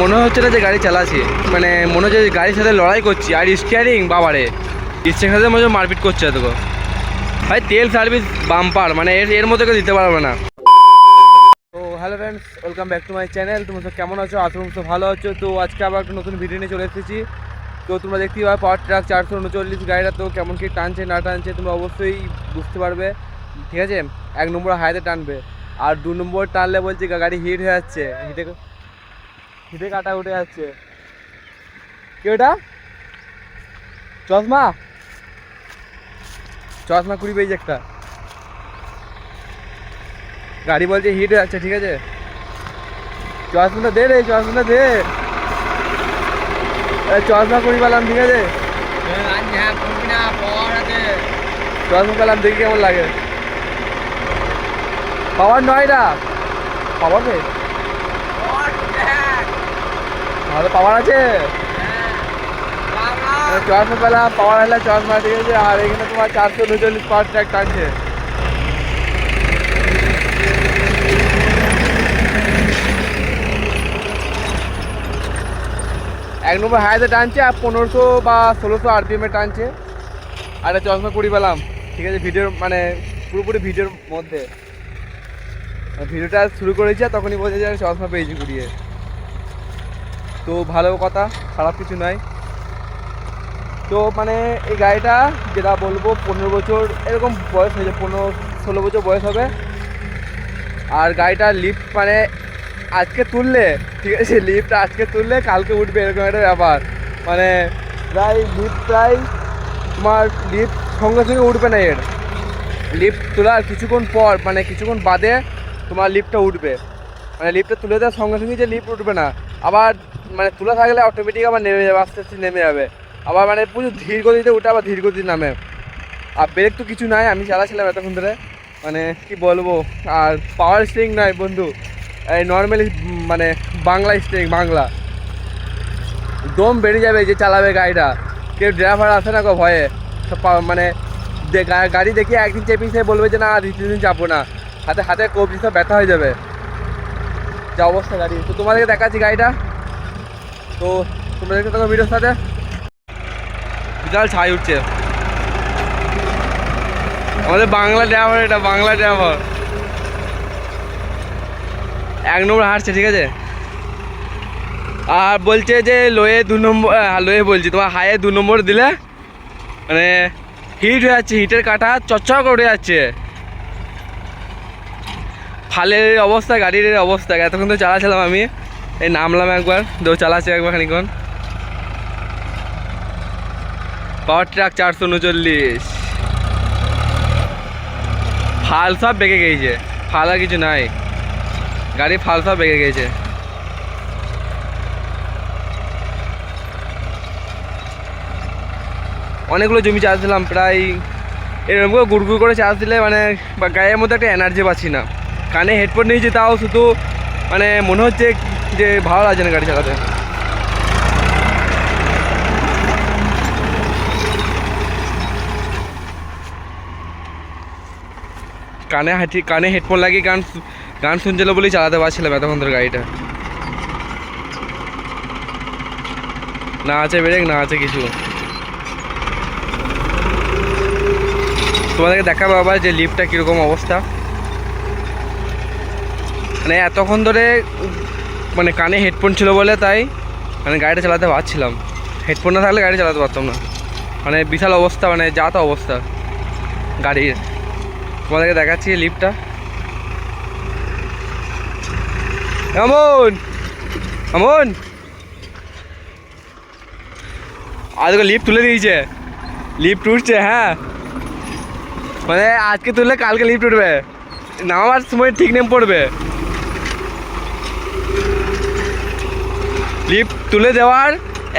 মনে হচ্ছে না যে গাড়ি চালাচ্ছি, মানে মনে হচ্ছে গাড়ির সাথে লড়াই করছি। আর স্টিয়ারিং বাবারে, স্টিয়ারিং সাথে মনে মারপিট করছে এতগো ভাই। তেল সার্ভিস বাম্পার, মানে এর মধ্যে কেউ দিতে পারবে না। তো hello friends, welcome back to my channel. তোমরা সব কেমন আছো? আশা করি ভালো আছো। তো আজকে আবার একটা নতুন ভিডিও নিয়ে চলে এসেছি। তো তোমরা দেখতেই পাবে পাওয়ার ট্রাক 439 গাড়িটা তো কেমন কি টানছে না টানছে তোমরা অবশ্যই বুঝতে পারবে, ঠিক আছে। 1 নম্বর হাইতে টানবে, আর 2 নম্বর টানলে বলছে গাড়ি হিট হয়ে যাচ্ছে, হিটে কাটা উঠে যাচ্ছে। কি ওটা? চশমা কুড়ি পেয়েছে একটা গাড়ি, বলছে হিট হয়ে যাচ্ছে, ঠিক আছে। চশমাটা দে রে, চশমাটা দে। চশমা কুড়ি পেলাম, ঠিক আছে। চশমা পেলাম, দেখি কেমন লাগে। পাওয়ার নয় না, পাওয়ার রে, ভালো পাওয়ার আছে। চশমা পেলাম, পাওয়ার হলে চশমা, ঠিক আছে। আর এখানে তোমার 439 পাওয়ার ট্র্যাক টানছে। এক নম্বর হাইতে টানছে আর 1500 বা 1600 RPM-এ টানছে। আর চশমা কুড়ি পেলাম, ঠিক আছে। ভিডিওর মানে পুরোপুরি ভিডিওর মধ্যে ভিডিওটা শুরু করেছি, তখনই বলছে যে চশমা পেয়েছি কুড়িয়ে। তো ভালো কথা, খারাপ কিছু নয়। তো মানে এই গাড়িটা যেটা বলবো 15 বছর এরকম বয়স হয়েছে, 15-16 বছর বয়স হবে। আর গাড়িটার লিফট মানে আজকে তুললে, ঠিক আছে, লিফট আজকে তুললে কালকে উঠবে, এরকম একটা ব্যাপার। মানে প্রায় তোমার লিফট সঙ্গে সঙ্গে উঠবে না। এর লিফট তোলার কিছুক্ষণ পর, মানে কিছুক্ষণ বাদে তোমার লিফটটা উঠবে। মানে লিফটটা তুলে দেওয়ার সঙ্গে সঙ্গে যে লিফট উঠবে না, আবার মানে তুলে থাকলে অটোমেটিক আবার নেমে যাবে, আস্তে আস্তে নেমে যাবে। আবার মানে প্রচুর ধীর গতিতে উঠে আবার ধীর গতিতে নামে। আর ব্রেক তো কিছু নাই, আমি চালাচ্ছিলাম এতক্ষণ ধরে, মানে কি বলবো। আর পাওয়ার স্টিয়ারিং নয় বন্ধু, এই নর্মালি মানে বাংলা স্টিয়ারিং, বাংলা। দম বেরিয়ে যাবে যে চালাবে গাড়িটা। কেউ ড্রাইভার আসে না গো ভয়ে, মানে গাড়ি দেখি একদিন চেপে সে বলবে যে না দ্বিতীয় দিন চাপবো না, হাতে কবজি সব ব্যথা হয়ে যাবে, যা অবস্থা গাড়ি। তো তোমাদেরকে দেখাচ্ছি গাড়িটা। তো তোমাদেরকে দেখো ভিডিওর সাথে। বিশাল ছাই উঠছে, আমাদের বাংলা ড্রাইভার, এটা বাংলা ড্রাইভার। 1 নম্বর হাঁটছে, ঠিক আছে। আর বলছে যে লোয়ে 2 নম্বর, লোয়ে বলছি তোমার হাইয়ে 2 নম্বর দিলে মানে হিট হয়ে যাচ্ছে, হিটের কাটা চচ্চড় করে যাচ্ছে। ফালের অবস্থা, গাড়ির অবস্থা। এতক্ষণ তো চালাচ্ছিলাম আমি, এই নামলাম একবার, তো চালাচ্ছে একবার খানিক্ষণ। পাওয়ার ট্রাক 439, ফাল সব বেঁকে গিয়েছে, ফাল আর কিছু নাই, গাড়ি ফাল সব বেঁকে গিয়েছে। অনেকগুলো জমি চাষ দিলাম, প্রায় এরকম করে গুড়গুড় করে চাষ দিলে মানে গায়ের মধ্যে একটা এনার্জি পাচ্ছি না। কানে হেডফোন নিয়েছি, তাও শুধু মানে মনে হচ্ছে যে ভালো লাগছে না গাড়ি চালাতে। কানে হেডফোন লাগিয়ে গান শুনছিল বলেই চালাতে পারছিলাম এতক্ষণ ধরে গাড়িটা। না আছে ব্রেক, না আছে কিছু। তোমাদেরকে দেখাবো আবার যে লিফটটা কীরকম অবস্থা। মানে এতক্ষণ ধরে মানে কানে হেডফোন ছিল বলে তাই মানে গাড়িটা চালাতে পারছিলাম, হেডফোন না থাকলে গাড়ি চালাতে পারতাম না। মানে বিশাল অবস্থা, মানে যা তো অবস্থা গাড়ির। তোমাদেরকে দেখাচ্ছি লিফটটা এমন এমন। আজকে লিফট তুলে দিয়েছে, লিফট উঠছে। হ্যাঁ, মানে আজকে তুললে কালকে লিফট উঠবে, নামার সময় ঠিক নেমে পড়বে। লিফট তুলে দেওয়ার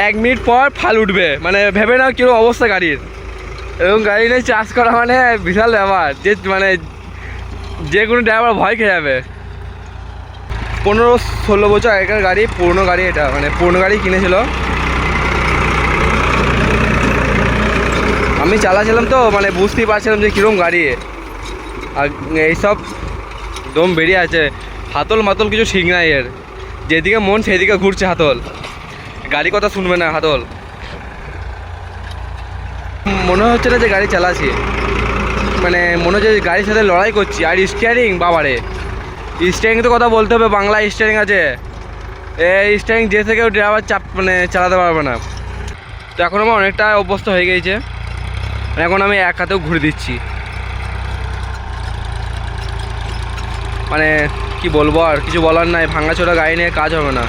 1 মিনিট পর ফাল উঠবে, মানে ভেবে নাও কীরকম অবস্থা গাড়ির। এরকম গাড়ি নিয়ে চাষ করা মানে বিশাল ব্যাপার, যে মানে যে কোনো ড্রাইভার ভয় খেয়ে যাবে। 15-16 বছর আগেকার গাড়ি, পুরনো গাড়ি এটা, মানে পুরনো গাড়ি কিনেছিল। আমি চালাছিলাম তো মানে বুঝতেই পারছিলাম যে কীরকম গাড়ি। আর এইসব দম বেরিয়ে আছে, হাতল মাতল কিছু ঠিক নাই এর। যেদিকে মন সেদিকে ঘুরছে হাতল, গাড়ি কথা শুনবে না হাতল। মনে হচ্ছে না যে গাড়ি চালাচ্ছি, মানে মনে হচ্ছে গাড়ির সাথে লড়াই করছি। আর স্টিয়ারিং, বাবারে স্টিয়ারিং তো কথা বলতে হবে, বাংলা স্টিয়ারিং আছে। এই স্টিয়ারিং যে থেকেও ড্রাইভার মানে চালাতে পারবে না। তো এখন আমার অনেকটা অভ্যস্ত হয়ে গিয়েছে, এখন আমি এক হাতেও ঘুরে দিচ্ছি। মানে কি বলবো, আর কিছু বলার নাই, ভাঙাচোরা গাড়ি নিয়ে কাজ হবে না।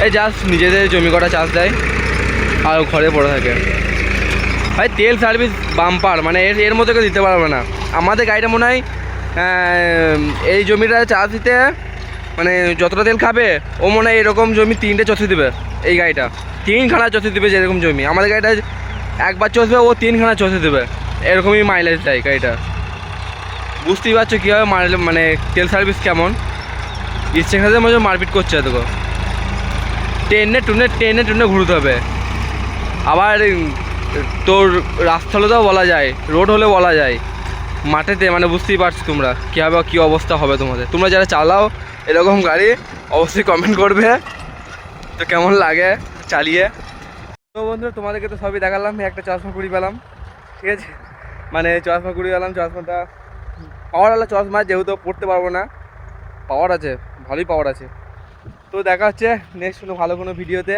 এই জাস্ট নিজেদের জমি কটা চাষ দেয় আর ঘরে পড়ে থাকে। ভাই তেল সার্ভিস বাম্পার, মানে এর মধ্যে কেউ দিতে পারবে না। আমাদের গাড়িটা মনে হয় এই জমিটা চাষ দিতে মানে যতটা তেল খাবে ও মনে হয় এরকম জমি 3টে চষে দেবে। এই গাড়িটা 3খানা চষে দেবে, যেরকম জমি আমাদের গাড়িটা একবার চষবে ও 3খানা চষে দেবে, এরকমই মাইলেজ দেয় গাড়িটা। বুঝতেই পারছো কীভাবে মানে তেল সার্ভিস কেমন। ইচ্ছেখাতে মধ্যে মারপিট করছে দেখো, টেনে টুনে ঘুরতে হবে। আবার তোর রাস্তা হলে তো বলা যায়, রোড হলে বলা যায়, মাঠেতে মানে বুঝতেই পারছো তোমরা কীভাবে কী অবস্থা হবে তোমাদের। তোমরা যারা চালাও এরকম গাড়ি অবশ্যই কমেন্ট করবে তো কেমন লাগে চালিয়ে। তো বন্ধু তোমাদেরকে তো সবই দেখালাম, একটা চশমা কুড়ি পেলাম, ঠিক আছে। মানে চশমা কুড়ি পেলাম, চশমাটা পাওয়ারওয়ালা চশমা, যেহেতু পড়তে পারবো না, পাওয়ার আছে, ভালোই পাওয়ার আছে। তো দেখা হচ্ছে নেক্সট কোনো ভালো কোনো ভিডিওতে।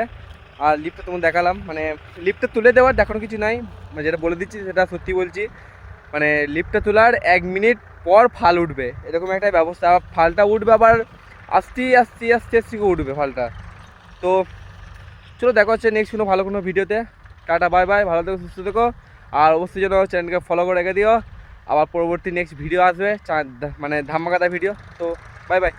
আর লিফটটা তোমার দেখালাম, মানে লিফটটা তুলে দেওয়ার দেখানো কিছু নাই, মানে যেটা বলে দিচ্ছি সেটা সত্যি বলছি। মানে লিফটটা তোলার 1 মিনিট পর ফাল উঠবে, এরকম একটা ব্যবস্থা। ফালটা উঠবে আবার আস্তে উঠবে ফালটা। তো চলো দেখা হচ্ছে নেক্সট কোনো ভালো কোনো ভিডিওতে। টাটা বাই বাই, ভালো থেকো, সুস্থ থেকো। আর অবশ্যই যেন চ্যানেলকে ফলো করে রেখে দিও, আবার পরবর্তী নেক্সট ভিডিও আসবে, মানে ধামাকাদার ভিডিও। তো বাই বাই।